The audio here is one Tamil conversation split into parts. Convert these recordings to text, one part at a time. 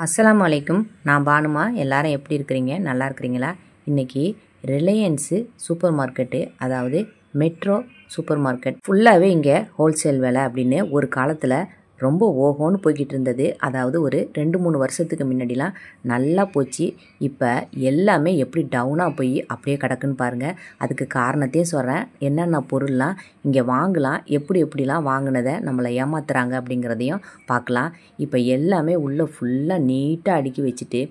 அஸ்ஸலாமு அலைக்கும். நான் பானுமா. எல்லாரும் எப்படி இருக்கிறீங்க? நல்லா இருக்கிறீங்களா? இன்றைக்கி ரிலையன்ஸு சூப்பர் மார்க்கெட்டு, அதாவது மெட்ரோ சூப்பர் மார்க்கெட் ஃபுல்லாகவே இங்கே ஹோல்சேல் விலை அப்படின்னு ஒரு காலத்தில் ரொம்ப ஓஹோன்னு போய்கிட்டு இருந்தது. அதாவது ஒரு 2-3 வருஷத்துக்கு முன்னாடிலாம் நல்லா போச்சு. இப்போ எல்லாமே எப்படி டவுனாக போய் அப்படியே கிடக்குன்னு பாருங்கள். அதுக்கு காரணத்தையும் சொல்கிறேன். என்னென்ன பொருள்லாம் இங்கே வாங்கலாம், எப்படிலாம் வாங்கினதை நம்மளை ஏமாத்துறாங்க அப்படிங்கிறதையும் பார்க்கலாம். இப்போ எல்லாமே உள்ளே ஃபுல்லாக நீட்டாக அடுக்கி வச்சுட்டு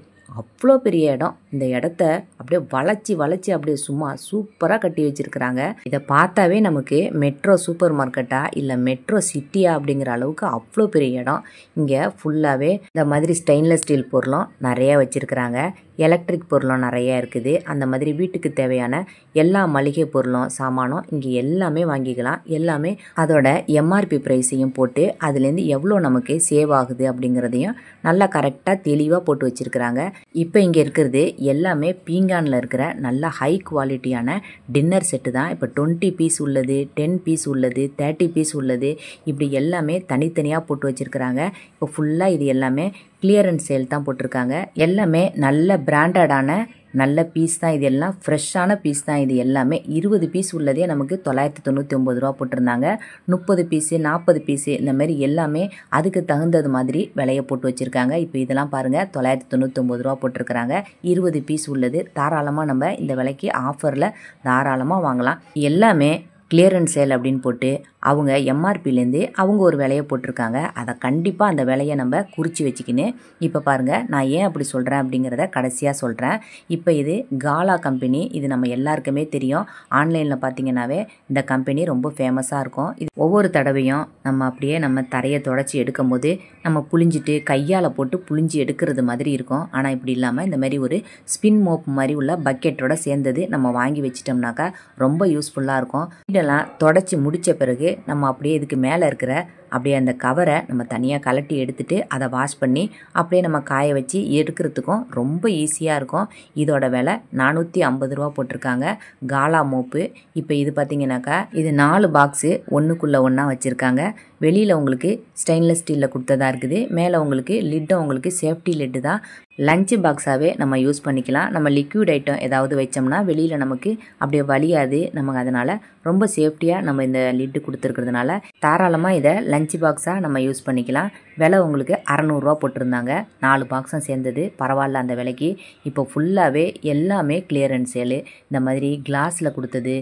அவ்வளோ பெரிய இடம். இந்த இடத்த அப்படியே வளைச்சி அப்படியே சும்மா சூப்பராக கட்டி வச்சுருக்குறாங்க. இதை பார்த்தாவே நமக்கு மெட்ரோ சூப்பர் மார்க்கெட்டா இல்லை மெட்ரோ சிட்டியா அப்படிங்கிற அளவுக்கு அவ்வளோ பெரிய இடம். இங்கே ஃபுல்லாகவே இந்த மாதிரி ஸ்டெயின்லெஸ் ஸ்டீல் பொருளும் நிறைய வச்சுருக்குறாங்க. எலக்ட்ரிக் பொருளும் நிறைய இருக்குது. அந்த மாதிரி வீட்டுக்கு தேவையான எல்லா மளிகை பொருளும் சாமானும் இங்கே எல்லாமே வாங்கிக்கலாம். எல்லாமே அதோட எம்ஆர்பி ப்ரைஸையும் போட்டு அதுலேருந்து எவ்வளோ நமக்கு சேவ் ஆகுது அப்படிங்கிறதையும் நல்லா கரெக்டாக தெளிவாக போட்டு வச்சுருக்குறாங்க. இப்போ இங்கே இருக்கிறது எல்லாமே பீங்கானில் இருக்கிற நல்ல ஹை குவாலிட்டியான டின்னர் செட்டு தான். இப்போ 20 பீஸ் உள்ளது, 10 பீஸ் உள்ளது, 30 பீஸ் உள்ளது, இப்படி எல்லாமே தனித்தனியாக போட்டு வச்சுருக்குறாங்க. இப்போ ஃபுல்லாக இது எல்லாமே கிளியரன்ஸ் சேல் தான் போட்டிருக்காங்க. எல்லாமே நல்ல பிராண்டடான நல்ல பீஸ் தான். இது எல்லாம் ஃப்ரெஷ்ஷான பீஸ் தான். இது எல்லாமே 20 பீஸ் உள்ளதே நமக்கு 999 ரூபா போட்டிருந்தாங்க. 30 பீஸு 40 பீஸு இந்த மாதிரி எல்லாமே அதுக்கு தகுந்தது மாதிரி விலையை போட்டு வச்சுருக்காங்க. இப்போ இதெல்லாம் பாருங்கள், 999 ரூபா போட்டிருக்கிறாங்க. 20 பீஸ் உள்ளது. தாராளமாக நம்ம இந்த விலைக்கு ஆஃபரில் தாராளமாக வாங்கலாம். எல்லாமே கிளியரன்ஸ் சேல் அப்படின்னு போட்டு அவங்க எம்ஆர்பிலேருந்து அவங்க ஒரு விலையை போட்டிருக்காங்க. அதை கண்டிப்பாக அந்த விலையை நம்ம குறித்து வச்சுக்கின்னு இப்போ பாருங்கள், நான் ஏன் அப்படி சொல்கிறேன் அப்படிங்கிறத கடைசியாக சொல்கிறேன். இப்போ இது காலா கம்பெனி. இது நம்ம எல்லாருக்குமே தெரியும். ஆன்லைனில் பார்த்தீங்கன்னாவே இந்த கம்பெனி ரொம்ப ஃபேமஸாக இருக்கும். இது ஒவ்வொரு தடவையும் நம்ம தரையை தொடச்சி எடுக்கும் போது நம்ம புழிஞ்சிட்டு கையால் போட்டு புழிஞ்சி எடுக்கிறது மாதிரி இருக்கும். ஆனால் இப்படி இல்லாமல் இந்த மாதிரி ஒரு ஸ்பின் மோப் மாதிரி உள்ள பக்கெட்டோட சேர்ந்தது நம்ம வாங்கி வச்சிட்டோம்னாக்கா ரொம்ப யூஸ்ஃபுல்லாக இருக்கும். இதெல்லாம் தொடச்சி முடித்த பிறகு நம்ம அப்படியே இதுக்கு மேலே இருக்கிற அப்படியே அந்த கவரை நம்ம தனியாக கலட்டி எடுத்துட்டு அதை வாஷ் பண்ணி அப்படியே நம்ம காய வச்சு எடுக்கிறதுக்கும் ரொம்ப ஈஸியாக இருக்கும். இதோட விலை 450 ரூபா போட்டிருக்காங்க. காலா மோப்பு. இப்போ இது பார்த்தீங்கன்னாக்கா இது 4 பாக்ஸு ஒன்றுக்குள்ளே ஒன்றா வச்சுருக்காங்க. வெளியில் உங்களுக்கு ஸ்டெயின்லெஸ் ஸ்டீலில் கொடுத்ததா இருக்குது. மேலே உங்களுக்கு லிட்டும் உங்களுக்கு சேஃப்டி லிட்டு தான். லஞ்சு பாக்ஸாகவே நம்ம யூஸ் பண்ணிக்கலாம். நம்ம லிக்விட் ஐட்டம் ஏதாவது வச்சோம்னா வெளியில் நமக்கு அப்படியே வலியாது. நமக்கு அதனால் ரொம்ப சேஃப்டியாக நம்ம இந்த லிட்டு கொடுத்துருக்கிறதுனால தாராளமாக இதை லஞ்சு பாக்ஸாக நம்ம யூஸ் பண்ணிக்கலாம். விலை உங்களுக்கு 600 ரூபா போட்டிருந்தாங்க. 4 பாக்ஸும் சேர்ந்தது. பரவாயில்ல அந்த விலைக்கு. இப்போ ஃபுல்லாகவே எல்லாமே கிளியரன்ஸ் சேலு. இந்த மாதிரி கிளாஸில் கொடுத்தது,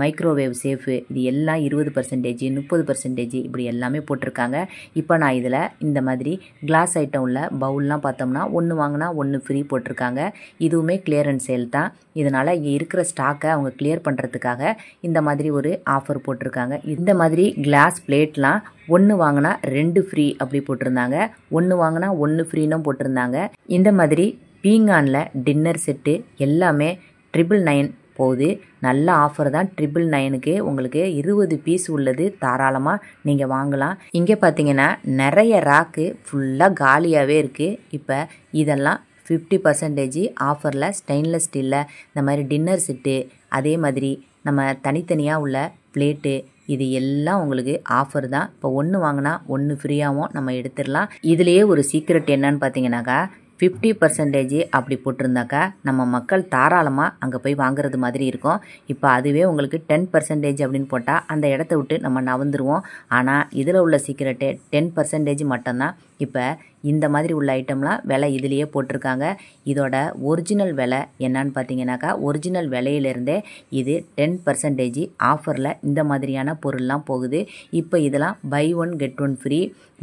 மைக்ரோவேவ் சேஃபு, இது எல்லாம் 20%, 30% இப்படி எல்லாமே போட்டிருக்காங்க. இப்போ நான் இதில் இந்த மாதிரி கிளாஸ் ஐட்டம் உள்ள பவுல்லாம் பார்த்தோம்னா 1 வாங்கினா 1 ஃப்ரீ போட்டிருக்காங்க. இதுவுமே கிளியரன்ஸ் சேல் தான். இதனால் இங்கே இருக்கிற ஸ்டாக்கை அவங்க கிளியர் பண்ணுறதுக்காக இந்த மாதிரி ஒரு ஆஃபர் போட்டிருக்காங்க. இந்த மாதிரி கிளாஸ் பிளேட்லாம் 1 வாங்கினா 2 ஃப்ரீ அப்படி போட்டிருந்தாங்க. 1 வாங்கினா 1 ஃப்ரீனும் போட்டிருந்தாங்க. இந்த மாதிரி பீங்கானில் டின்னர் செட்டு எல்லாமே 999 போகுது. நல்ல ஆஃபர் தான். 999க்கு உங்களுக்கு 20 பீஸ் உள்ளது. தாராளமாக நீங்கள் வாங்கலாம். இங்கே பார்த்தீங்கன்னா நிறைய ராக்கு ஃபுல்லாக காலியாகவே இருக்குது. இப்போ இதெல்லாம் 50% ஆஃபரில் ஸ்டெயின்லெஸ் ஸ்டீலில் இந்த மாதிரி டின்னர் செட்டு, அதே மாதிரி நம்ம தனித்தனியாக உள்ள பிளேட்டு, இது எல்லாம் உங்களுக்கு ஆஃபர் தான். இப்போ 1 வாங்கினா 1 ஃப்ரீயாகவும் நம்ம எடுத்துடலாம். இதுலேயே ஒரு சீக்ரெட் என்னன்னு பார்த்தீங்கன்னாக்கா 50% அப்படி போட்டிருந்தாக்கா நம்ம மக்கள் தாராளமாக அங்கே போய் வாங்குறது மாதிரி இருக்கும். இப்போ அதுவே உங்களுக்கு 10% அப்படின்னு போட்டால் அந்த இடத்த விட்டு நம்ம நவந்துருவோம். ஆனால் இதில் உள்ள சீக்கிரட்டு 10% மட்டும்தான். இப்போ இந்த மாதிரி உள்ள ஐட்டம்லாம் விலை இதிலேயே போட்டிருக்காங்க. இதோட ஒரிஜினல் விலை என்னன்னு பார்த்தீங்கன்னாக்கா ஒரிஜினல் விலையிலேருந்தே இது 10% ஆஃபரில் இந்த மாதிரியான பொருள்லாம் போகுது. இப்போ இதெல்லாம் buy 1 get 1 free,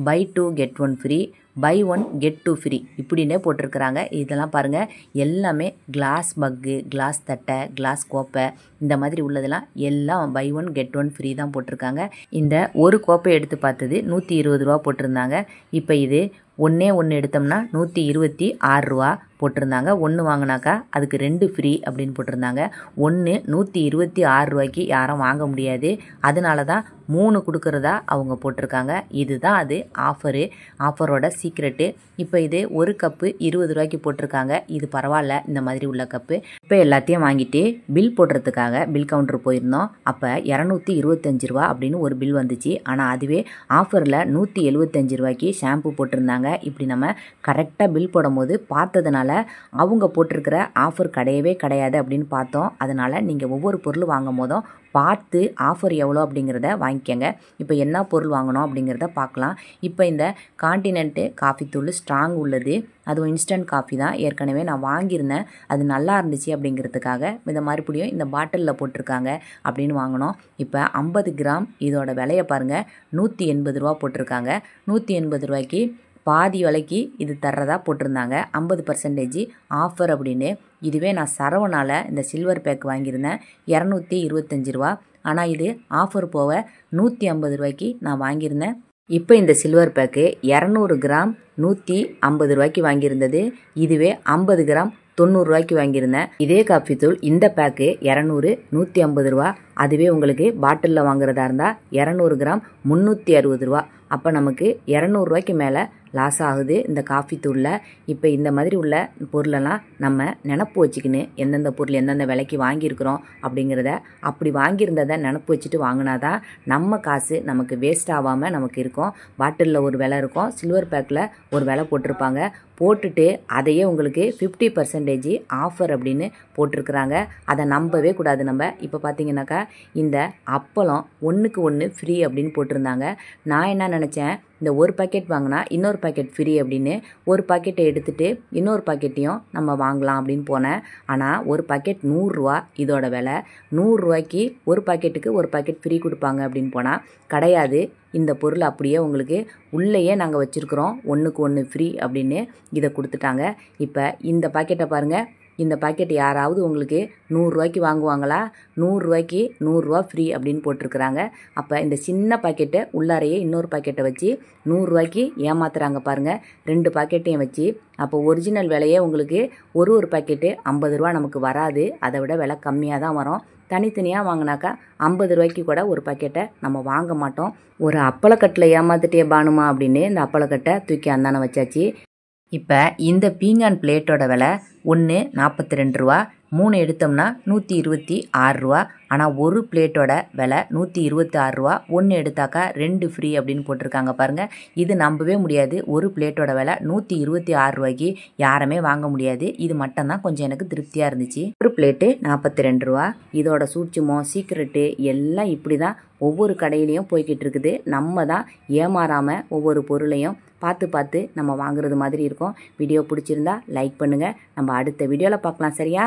buy 2 get 1 free, buy 1 get 2 free இப்படின்னே போட்டிருக்கிறாங்க. இதெல்லாம் பாருங்கள், எல்லாமே கிளாஸ் மக்கு, கிளாஸ் தட்டை, கிளாஸ் கோப்பை இந்த மாதிரி உள்ளதெல்லாம் எல்லாம் பை 1 கெட் 1 ஃப்ரீ தான் போட்டிருக்காங்க. இந்த ஒரு கோப்பை எடுத்து பார்த்தது 120 ரூபா போட்டிருந்தாங்க. இப்போ இது ஒன்றே எடுத்தோம்னா 126 ரூபா போட்டிருந்தாங்க. 1 வாங்கினாக்கா அதுக்கு 2 ஃப்ரீ அப்படின்னு போட்டிருந்தாங்க. 126 ரூபாய்க்கு யாரும் வாங்க முடியாது. அதனால தான் 3 கொடுக்குறதா அவங்க போட்டிருக்காங்க. இதுதான் அது ஆஃபரோட சீக்ரெட்டு. இப்போ இது ஒரு கப்பு 20 ரூபாய்க்கு போட்டிருக்காங்க. இது பரவாயில்ல இந்த மாதிரி உள்ள கப்பு. இப்போ எல்லாத்தையும் வாங்கிட்டு பில் போடுறதுக்காக பில் கவுண்டர் போயிருந்தோம். அப்போ 225 ரூபா அப்படின்னு ஒரு பில் வந்துச்சு. ஆனால் அதுவே ஆஃபரில் 175 ரூபாய்க்கு ஷாம்பு போட்டிருந்தாங்க. போட்டிருந்தாங்க. இப்படி நம்ம கரெக்டாக பில் போடும்போது பார்த்ததுனால அவங்க போட்டிருக்கிற ஆஃபர் கிடையவே கிடையாது அப்படின்னு பார்த்தோம். அதனால் நீங்கள் ஒவ்வொரு பொருள் வாங்கும் போதும் பார்த்து ஆஃபர் எவ்வளோ அப்படிங்கிறத வாங்கிக்கோங்க. இப்போ என்ன பொருள் வாங்கணும் அப்படிங்கிறத பார்க்கலாம். இப்போ இந்த கான்டினென்ட்டு காஃபி தூள் ஸ்ட்ராங் உள்ளது, அதுவும் இன்ஸ்டன்ட் காஃபி தான். ஏற்கனவே நான் வாங்கியிருந்தேன், அது நல்லா இருந்துச்சு அப்படிங்கிறதுக்காக இந்த மறுபடியும் இந்த பாட்டிலில் போட்டிருக்காங்க அப்படின்னு வாங்கினோம். இப்போ 50 கிராம் இதோட விலையை பாருங்கள், 180 ரூபா போட்டிருக்காங்க. 180 ரூபாய்க்கு பாதி விலைக்கு இது தர்றதா போட்டிருந்தாங்க, 50% ஆஃபர் அப்படின்னு. இதுவே நான் சரவணால இந்த சில்வர் பேக் வாங்கியிருந்தேன், 225 ரூபா. ஆனால் இது ஆஃபர் போக 150 ரூபாய்க்கு நான் வாங்கியிருந்தேன். இப்போ இந்த சில்வர் பேக்கு 200 கிராம் 150 ரூபாய்க்கு வாங்கியிருந்தது. இதுவே 50 கிராம் 90 ரூபாய்க்கு வாங்கியிருந்தேன். இதே காஃபி தூள் இந்த பேக்கு 200 150 ரூபா. அதுவே உங்களுக்கு பாட்டிலில் வாங்குறதா இருந்தால் 200 கிராம் 360 ரூபா. அப்போ நமக்கு 200 ரூபாய்க்கு மேலே லாஸ் ஆகுது இந்த காஃபி தூளில். இப்போ இந்த மாதிரி உள்ள பொருளெல்லாம் நம்ம நினப்பு வச்சுக்கின்னு எந்தெந்த பொருள் எந்தெந்த விலைக்கு வாங்கியிருக்கிறோம் அப்படிங்கிறத, அப்படி வாங்கியிருந்ததை நினப்பு வச்சுட்டு வாங்கினா தான் நம்ம காசு நமக்கு வேஸ்ட் ஆகாமல் நமக்கு இருக்கும். பாட்டிலில் ஒரு விலை இருக்கும், சில்வர் பேக்கில் ஒரு விலை போட்டிருப்பாங்க. போட்டுட்டு அதையே உங்களுக்கு 50% ஆஃபர் அப்படின்னு போட்டிருக்கிறாங்க. அதை நம்பவே கூடாது நம்ம. இப்போ பார்த்தீங்கன்னாக்கா இந்த அப்பளம் 1க்கு 1 ஃப்ரீ அப்படின்னு போட்டிருந்தாங்க. நான் என்ன நினச்சேன், இந்த ஒரு பாக்கெட் வாங்கினா இன்னொரு பாக்கெட் ஃப்ரீ அப்படின்னு ஒரு பாக்கெட்டை எடுத்துகிட்டு இன்னொரு பாக்கெட்டையும் நம்ம வாங்கலாம் அப்படின்னு போனேன். ஆனால் ஒரு பாக்கெட் 100 ரூபா இதோட விலை. 100 ரூபாய்க்கு ஒரு பாக்கெட்டுக்கு ஒரு பாக்கெட் ஃப்ரீ கொடுப்பாங்க அப்படின்னு போனால் கிடையாது. இந்த பொருள் அப்படியே உங்களுக்கு உள்ளேயே நாங்கள் வச்சுருக்குறோம், 1க்கு 1 ஃப்ரீ அப்படின்னு இதை கொடுத்துட்டாங்க. இப்போ இந்த பாக்கெட்டை பாருங்கள், இந்த பாக்கெட் யாராவது உங்களுக்கு 100 ரூபாய்க்கு வாங்குவாங்களா? 100 ரூபாய்க்கு 100 ரூபா ஃப்ரீ அப்படின்னு போட்டிருக்கிறாங்க. அப்போ இந்த சின்ன பாக்கெட்டை உள்ளாரையே இன்னொரு பாக்கெட்டை வச்சு 100 ரூபாய்க்கு ஏமாத்துறாங்க பாருங்கள், 2 பாக்கெட்டையும் வச்சு. அப்போ ஒரிஜினல் விலையே உங்களுக்கு ஒரு பாக்கெட்டு 50 ரூபா நமக்கு வராது, அதை விட விலை கம்மியாக தான் வரும். தனித்தனியாக வாங்கினாக்கா 50 ரூபாய்க்கு கூட ஒரு பாக்கெட்டை நம்ம வாங்க மாட்டோம். ஒரு அப்பளக்கட்டில் ஏமாத்துட்டே பானுமா அப்படின்னு இந்த அப்பளக்கட்டை தூக்கி அந்தான வச்சாச்சு. இப்போ இந்த பீங்கான் பிளேட்டோட விலை ஒன்று 42 ரூபா, 3 எடுத்தோம்னா 126 ரூபா. ஆனால் ஒரு பிளேட்டோட விலை 126 ரூபா, 1 எடுத்தாக்கா 2 ஃப்ரீ அப்படின்னு போட்டிருக்காங்க பாருங்கள். இது நம்பவே முடியாது. ஒரு பிளேட்டோட விலை 126 ரூபாய்க்கு யாருமே வாங்க முடியாது. இது மட்டும்தான் கொஞ்சம் எனக்கு திருப்தியாக இருந்துச்சு. ஒரு பிளேட்டு 42 ரூபா. இதோட சூட்சுமம் சீக்ரெட்டு எல்லாம் இப்படி தான் ஒவ்வொரு கடையிலையும் போய்கிட்டு இருக்குது. நம்ம தான் ஏமாறாமல் ஒவ்வொரு பொருளையும் பார்த்து நம்ம வாங்குறது மாதிரி இருக்கும். வீடியோ பிடிச்சிருந்தா லைக் பண்ணுங்கள். நம்ம அடுத்த வீடியோவில் பார்க்கலாம், சரியா?